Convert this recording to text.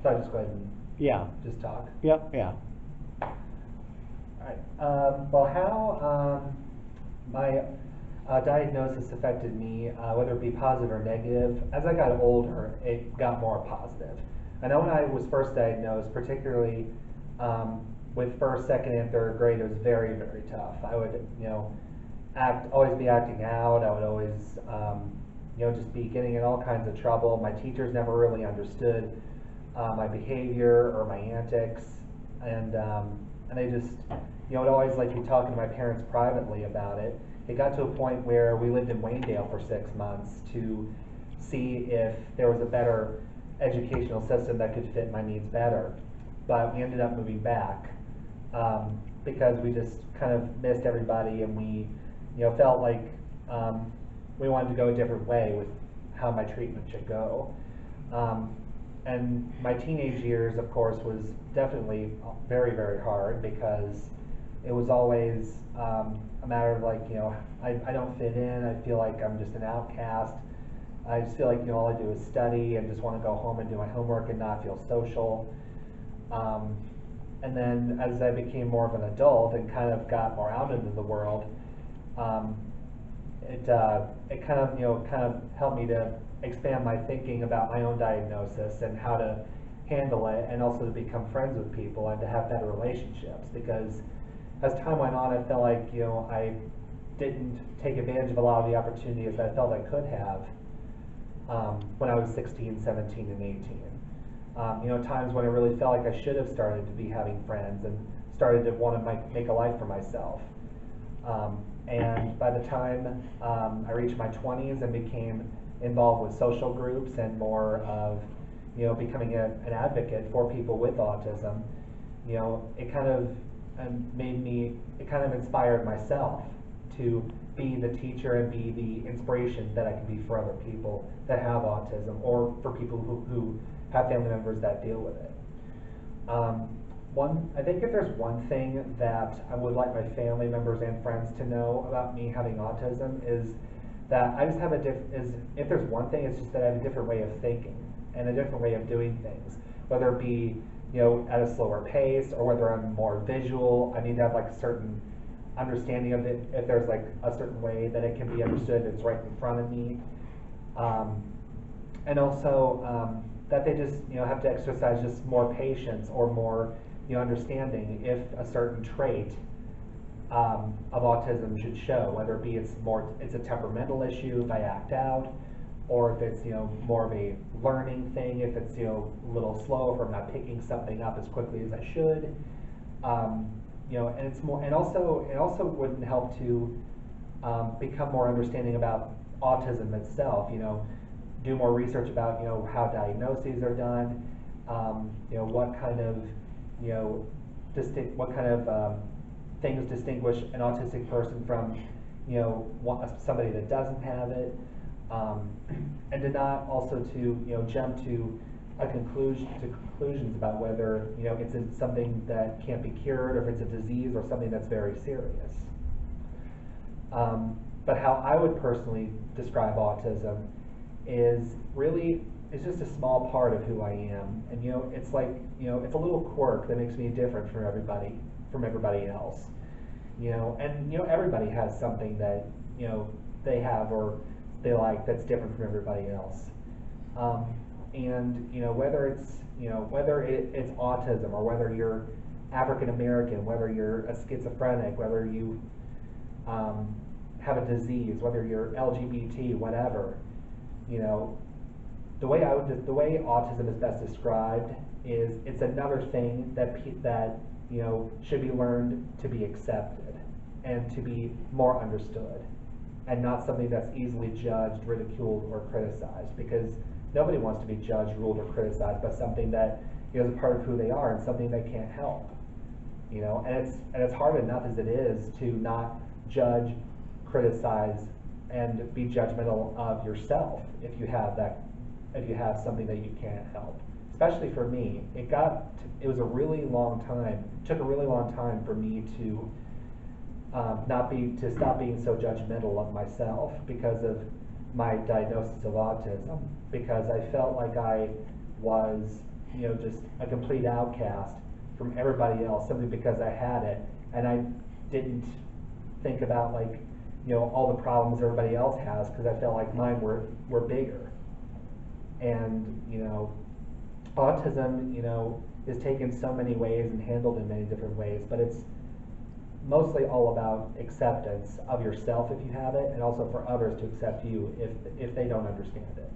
So I'll just go ahead and Yeah. just talk. Yep. Yeah. Alright, well, how my diagnosis affected me, whether it be positive or negative, as I got older, it got more positive. I know when I was first diagnosed, particularly with first, second, and third grade, it was very, very tough. I would, always be acting out. I would always, just be getting in all kinds of trouble. My teachers never really understood my behavior or my antics, and they just, would always like be talking to my parents privately about it. It got to a point where we lived in Waynedale for 6 months to see if there was a better educational system that could fit my needs better. But we ended up moving back because we just kind of missed everybody, and we, felt like we wanted to go a different way with how my treatment should go. And my teenage years, of course, was definitely very, very hard because it was always a matter of like, I don't fit in. I feel like I'm just an outcast. I just feel like, all I do is study and just want to go home and do my homework and not feel social. And then as I became more of an adult and kind of got more out into the world, it kind of helped me to expand my thinking about my own diagnosis and how to handle it, and also to become friends with people and to have better relationships. Because as time went on, I felt like I didn't take advantage of a lot of the opportunities that I felt I could have when I was 16, 17, and 18. Times when I really felt like I should have started to be having friends and started to want to make a life for myself. And by the time I reached my 20s and became involved with social groups and more of, becoming an advocate for people with autism, it kind of it kind of inspired myself to be the teacher and be the inspiration that I can be for other people that have autism, or for people who have family members that deal with it. I think if there's one thing that I would like my family members and friends to know about me having autism, is that I just have if there's one thing, it's just that I have a different way of thinking and a different way of doing things, whether it be, at a slower pace, or whether I'm more visual. I need to have like a certain understanding of it. If there's like a certain way that it can be understood, it's right in front of me. And also that they just, have to exercise just more patience or more, understanding if a certain trait of autism should show, whether it be it's a temperamental issue if I act out, or if it's, more of a learning thing, if it's, a little slow, if I'm not picking something up as quickly as I should. And it's more, and also it also wouldn't help to become more understanding about autism itself. Do more research about, how diagnoses are done, what kind of, things distinguish an autistic person from, somebody that doesn't have it, and to not also to, jump to conclusions about whether, it's something that can't be cured, or if it's a disease, or something that's very serious. But how I would personally describe autism is really, it's just a small part of who I am, and it's like, it's a little quirk that makes me different from everybody else. And everybody has something that they have or they like that's different from everybody else. And whether it's autism, or whether you're African American, whether you're a schizophrenic, whether you have a disease, whether you're LGBT, whatever. The way autism is best described is it's another thing that should be learned to be accepted and to be more understood, and not something that's easily judged, ridiculed, or criticized, because nobody wants to be judged, ruled, or criticized by something that is a part of who they are and something they can't help. And it's hard enough as it is to not judge, criticize, and be judgmental of yourself if you have something that you can't help. Especially for me, it was a really long time. It took a really long time for me to stop being so judgmental of myself because of my diagnosis of autism. Because I felt like I was just a complete outcast from everybody else simply because I had it, and I didn't think about like, all the problems everybody else has, because I felt like mine were bigger. And, autism, is taken so many ways and handled in many different ways, but it's mostly all about acceptance of yourself if you have it, and also for others to accept you if they don't understand it.